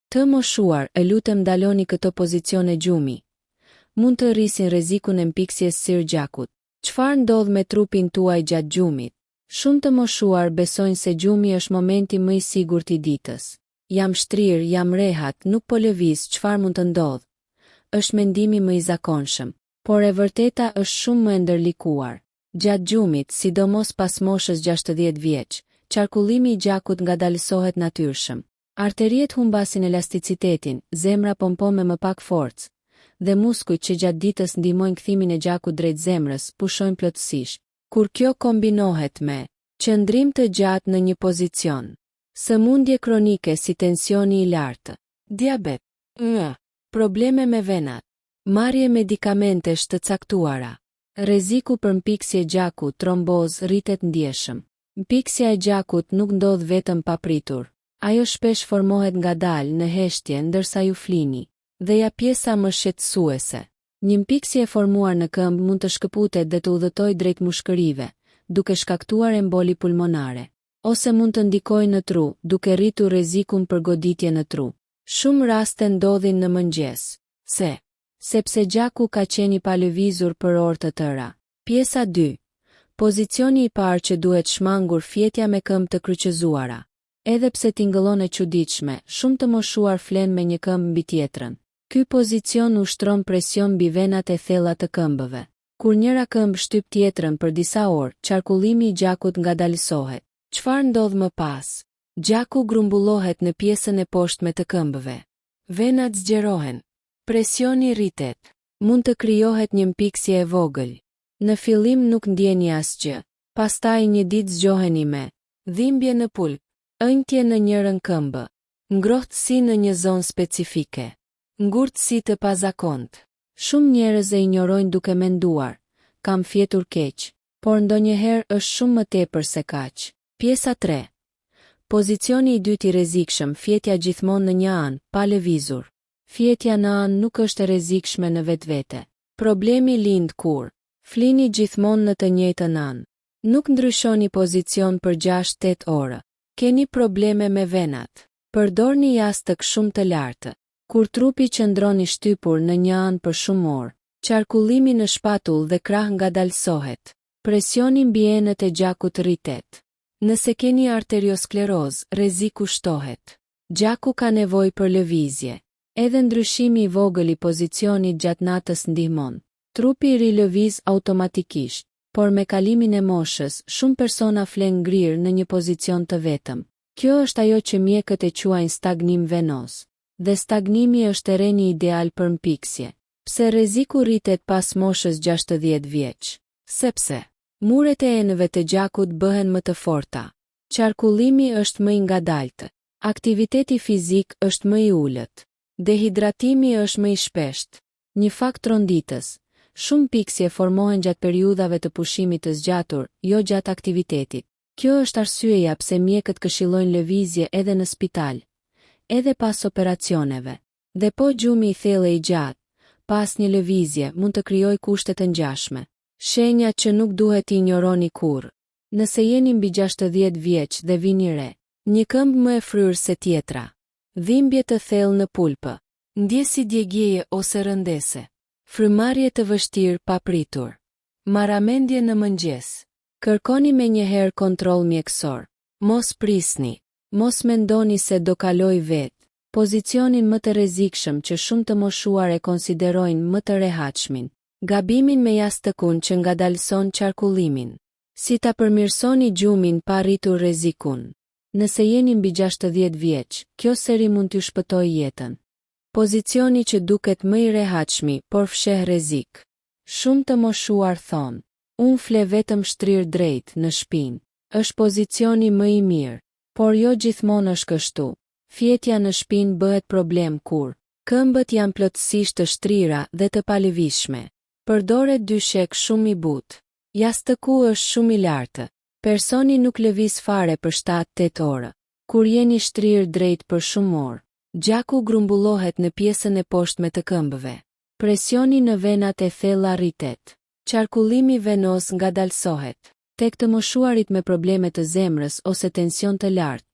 Të moshuar, e lutem ndaloni këto pozicione gjumi. Mund të rrisin rrezikun e mpiksjes sir gjakut. Çfarë ndodh me trupin tuaj gjatë gjumit? Shumë të moshuar besojnë se gjumi është momenti më i sigurt i ditës. Jam shtrirë, jam rehat, nuk po lëviz, çfarë mund të ndodh? Është mendimi më i zakonshëm, por e vërteta është shumë më e ndërlikuar. Gjatë gjumit, sidomos pas moshës 60 vjeç, qarkullimi i gjakut ngadalësohet natyrshëm. Arteriet humbasin elasticitetin, zemra pompon me më pak forcë, dhe muskujt që gjatë ditës ndihmojnë kthimin e gjakut drejt zemrës pushojnë plotësisht. Kur kjo kombinohet me qëndrim të gjatë në një pozicion, sëmundje kronike si tensioni i lartë, diabet, probleme me venat, marrje medikamentesh të caktuara, rreziku për mpiksje gjaku, tromboz rritet ndjeshëm. Mpiksja e gjakut nuk ndodh vetëm papritur. Ajo shpesh formohet ngadalë në heshtje ndërsa ju flini, dhe ja pjesa më shqetësuese. Një mpiksje e formuar në këmbë mund të shkëputet dhe të udhëtojë drejt mushkërive, duke shkaktuar emboli pulmonare, ose mund të ndikojë në tru, duke rritur rrezikun për goditje në tru. Shumë raste ndodhin në mëngjes, sepse gjaku ka qenë i palëvizur për orë të tëra. Pjesa 2. Pozicioni i parë që duhet shmangur, fjetja me këmbë të kryqëzuara. Edhe pse tingëllon e çuditshme, shumë të moshuar flen me një këmbë mbi tjetrën. Ky pozicion ushtron presion mbi venat e thella të këmbëve. Kur njëra këmbë shtyp tjetrën për disa orë, qarkullimi i gjakut ngadalësohet. Çfarë ndodh më pas? Gjaku grumbullohet në pjesën e poshtme të këmbëve. Venat zgjerohen. Presioni rritet. Mund të krijohet një mpiksje e vogël. Në fillim nuk ndjeni asgjë. Pastaj një ditë zgjoheni me dhimbje në pulp, ënjtje në njërën këmbë, ngrohtësi në një zonë specifike, ngurtësi të pazakontë. Shumë njerëz e injorojnë duke menduar, kam fjetur keq, por ndonjëherë është shumë më tepër se kaq. Pjesa 3. Pozicioni i dytë i rrezikshëm, fjetja gjithmonë në një anë, pa lëvizur. Fjetja në anë nuk është e rrezikshme në vetvete. Problemi lind kur flini gjithmonë në të njëjtën anë. Nuk ndryshoni pozicion për 6-8 orë. Keni probleme me venat. Përdorni jastëk shumë të lartë. Kur trupi qëndron i shtypur në një anë për shumë orë, qarkullimi në shpatull dhe krah ngadalësohet. Presioni mbi enët e gjakut rritet. Nëse keni arterioskleroz, rreziku shtohet. Gjaku ka nevojë për lëvizje. Edhe ndryshimi i vogël i pozicionit gjatë natës ndihmon. Trupi i rilëviz automatikisht. Por me kalimin e moshës, shumë persona flen ngrirë në një pozicion të vetëm. Kjo është ajo që mjekët e quajnë stagnim venos. Dhe stagnimi është terreni ideal për mpiksje. Pse rreziku rritet pas moshës 60 vjeç? Sepse muret e enëve të gjakut bëhen më të forta. Qarkullimi është më i ngadaltë. Aktiviteti fizik është më i ulët. Dehidratimi është më i shpeshtë. Një fakt ronditës. Shumë piksje formohen gjatë periudhave të pushimit të zgjatur, jo gjatë aktivitetit. Kjo është arsyeja pse mjekët këshillojnë lëvizje edhe në spital, edhe pas operacioneve. Dhe po gjumi i thellë i gjatë, pas një lëvizje mund të krijojë kushte të ngjashme. Shenja që nuk duhet t'i injoroni kurrë. Nëse jeni mbi 60 vjeç dhe vini re, një këmbë më e fryrë se tjetra, dhimbje të thellë në pulpë, ndjesi djegjeje ose rëndese, frymarrje të vështirë pa pritur, marramendje në mëngjes, kërkoni menjëherë kontroll mjekësor, mos prisni, mos mendoni se do kaloj vetë, pozicionin më të rrezikshëm që shumë të moshuar e konsiderojnë më të rehatshmin, gabimin me jastëkun që ngadalëson qarkullimin. Si ta përmirësoni gjumin pa rritur rrezikun? Nëse jeni mbi 60 vjeç, kjo seri mund t'ju shpëtojë jetën. Pozicioni që duket më i rehatshmi, por fsheh rrezik. Shumë të moshuar thonë, unë fle vetëm shtrirë drejt në shpinë. Është pozicioni më i mirë, por jo gjithmonë është kështu. Fjetja në shpinë bëhet problem kur këmbët janë plotësisht të shtrira dhe të palëvizshme. Përdoret dyshek shumë i butë. Jastëku është shumë i lartë. Personi nuk lëviz fare për 7-8 orë. Kur jeni shtrirë drejt për shumë orë, gjaku grumbullohet në pjesën e poshtme të këmbëve. Presioni në venat e thella rritet. Qarkullimi venos ngadalësohet. Tek të moshuarit me probleme të zemrës ose tension të lartë,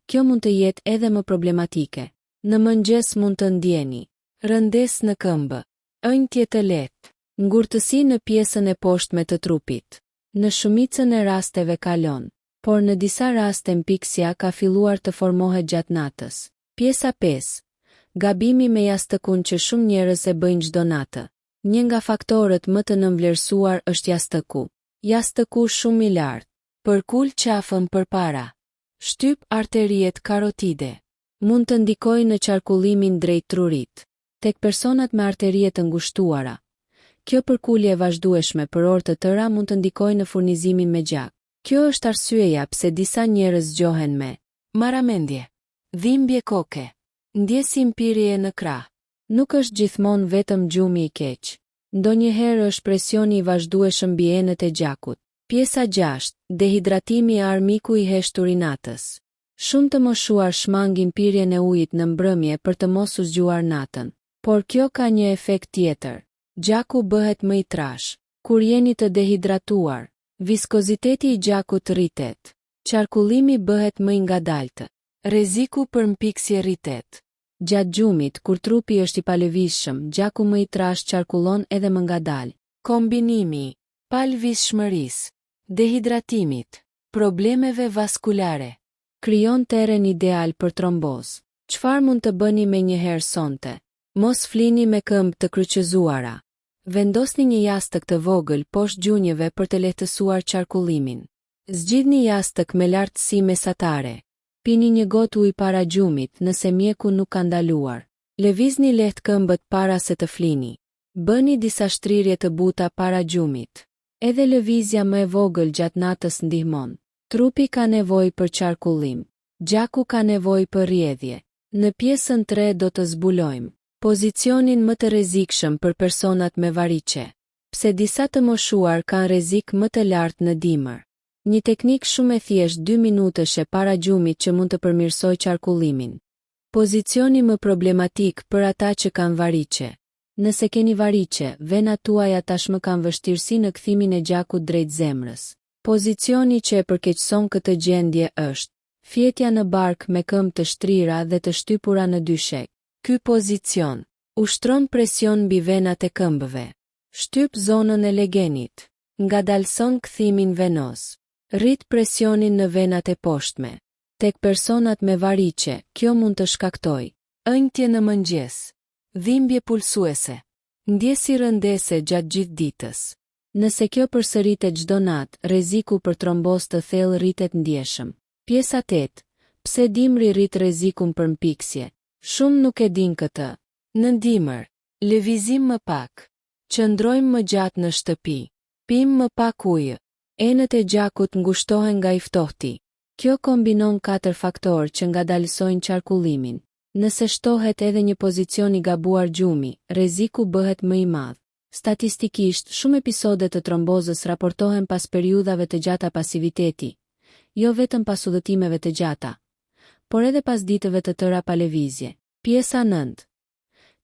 kjo mund të jetë edhe më problematike. Në mëngjes mund të ndjeni rëndes në këmbë, ëndje të lehtë, ngurtësi në pjesën e poshtme të trupit. Në shumicën e rasteve kalon, por në disa raste mpiksja ka filluar të formohet gjatë natës. Pjesa 5. Gabimi me jashtëkun që shumë njerëz e bëjnë çdo natë. Një nga faktorët më të nënvlerësuar është jashtëku. Jashtëku shumë i lartë, përkul qafën përpara, shtyp arteriet karotide. Mund të ndikojë në qarkullimin drejt trurit. Tek personat me arterie të ngushtuara, kjo përkulje e vazhdueshme për orë të tëra mund të ndikojë në furnizimin me gjak. Kjo është arsyeja pse disa njerëz zgjohen me marramendje, dhimbje koke, ndjesim pirje në krah. Nuk është gjithmonë vetëm gjumi i keq. Ndonjëherë është presioni i vazhdueshëm mbi enët e gjakut. Pjesa 6. Dehidratimi i armiku i heshtur i natës. Shumë të moshuar shmangin pirjen e ujit në mbrëmje për të mos u zgjuar natën. Por kjo ka një efekt tjetër. Gjaku bëhet më i trash. Kur jeni të dehidratuar, viskoziteti i gjakut rritet. Qarkullimi bëhet më i ngadaltë. Rreziku për mpiksje rritet. Gjatë gjumit, kur trupi është i palëvizshëm, gjaku më i trash qarkullon edhe më ngadal. Kombinimi palëvizshmërisë, dehidratimit, problemeve vaskulare krijon terren ideal për trombozë. Çfarë mund të bëni menjëherë sonte? Mos flini me këmbë të kryqëzuara. Vendosni një jastëk të vogël poshtë gjunjëve për të lehtësuar qarkullimin. Zgjidhni jastëk me lartësi mesatare. Pini një gotë ujë para gjumit nëse mjeku nuk ka ndaluar. Lëvizni lehtë këmbët para se të flini. Bëni disa shtrirje të buta para gjumit. Edhe lëvizja më e vogël gjatë natës ndihmon. Trupi ka nevojë për qarkullim. Gjaku ka nevojë për rrjedhje. Në pjesën 3 do të zbulojmë pozicionin më të rrezikshëm për personat me variqe. Pse disa të moshuar kanë rrezik më të lartë në dimër. Një teknik shumë e thjeshtë 2 minutëshe para gjumit që mund të përmirësojë qarkullimin. Pozicioni më problematik për ata që kanë variqe. Nëse keni variqe, venat tuaja tashmë kanë vështirësi në kthimin e gjakut drejt zemrës. Pozicioni që e përkeqëson këtë gjendje është fjetja në bark me këmbë të shtrira dhe të shtypura në dyshek. Ky pozicion ushtron presion mbi venat e këmbëve. Shtyp zonën e legenit. Ngadalson kthimin venos. Rrit presionin në venat e poshtme. Tek personat me variqe, kjo mund të shkaktojë ëndje në mëngjes, dhimbje pulsuese, ndjesi rëndese gjatë gjithë ditës. Nëse kjo përsëritet çdo natë, rreziku për trombozë të thellë rritet ndjeshëm. Pjesa 8. Pse dimri rrit rrezikun për mpiksje? Shumë nuk e din këtë. Në dimër, lëvizim më pak. Qëndrojmë më gjatë në shtëpi. Pim më pak ujë. Enët e gjakut ngushtohen nga i ftohti. Kjo kombinon 4 faktorë që ngadalësojnë qarkullimin. Nëse shtohet edhe një pozicion i gabuar gjumi, rreziku bëhet më i madh. Statistikisht, shumë episode të trombozës raportohen pas periudhave të gjata pasiviteti, jo vetëm pas udhëtimeve të gjata, por edhe pas ditëve të tëra pa lëvizje. Pjesa 9.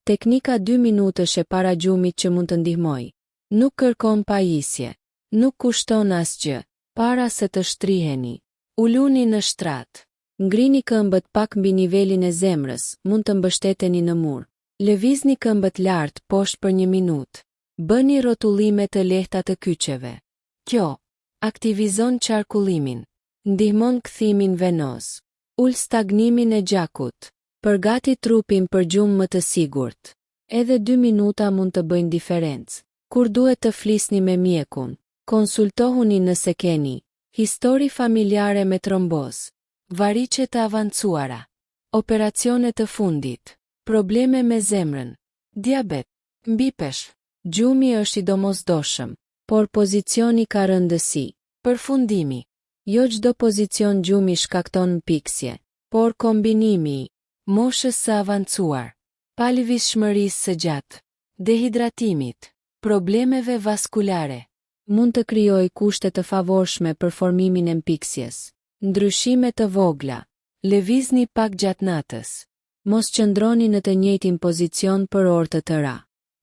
Teknika 2 minutëshe para gjumit që mund të ndihmojë. Nuk kërkon pajisje. Nuk kushton asgjë. Para se të shtriheni, uluni në shtrat. Ngrini këmbët pak mbi nivelin e zemrës, mund të mbështeteni në mur. Lëvizni këmbët lart poshtë për 1 minutë. Bëni rrotullime të lehta të kyçeve. Kjo aktivizon qarkullimin, ndihmon kthimin venos, ul stagnimin e gjakut, përgati trupin për gjumë më të sigurt. Edhe 2 minuta mund të bëjnë diferencë. Kur duhet të flisni me mjekun, konsultohuni nëse keni histori familjare me trombozë, variqe të avancuara, operacione të fundit, probleme me zemrën, diabet, mbipesh. Gjumi është i domosdoshëm, por pozicioni ka rëndësi. Përfundimi. Jo çdo pozicion gjumi shkakton mpiksje, por kombinimi i moshës së avancuar, palëvizshmërisë së gjatë, dehidratimit, problemeve vaskulare, mund të krijojë kushte të favorshme për formimin e mpiksjes. Ndryshime të vogla. Lëvizni pak gjatë natës. Mos qëndroni në të njëjtin pozicion për orë të tëra.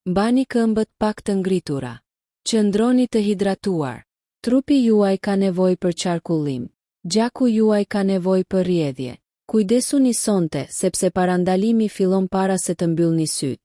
Mbani këmbët pak të ngritura. Qëndroni të hidratuar. Trupi juaj ka nevojë për qarkullim. Gjaku juaj ka nevojë për rrjedhje. Kujdesuni sonte, sepse parandalimi fillon para se të mbyllni syt.